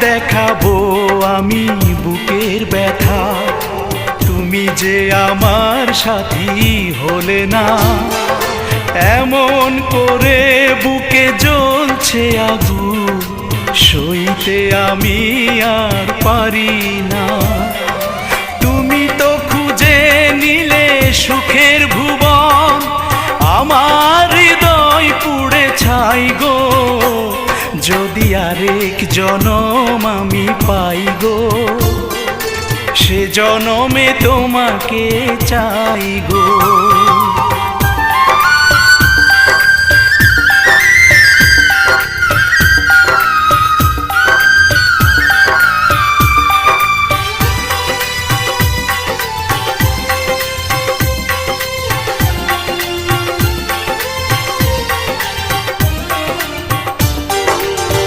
দেখাবো আমি বুকের ব্যথা, তুমি যে আমার সাথী হলে না। এমন করে বুকে জ্বলছে আগুন, সইতে আমি আর পারি না। তুমি তো খুঁজে নিলে সুখের ভুবন, আমার হৃদয় পুড়ে ছাই গো। যদি আরেক জনম আমি পাই গো, সে জনমে তোমাকে চাই গো।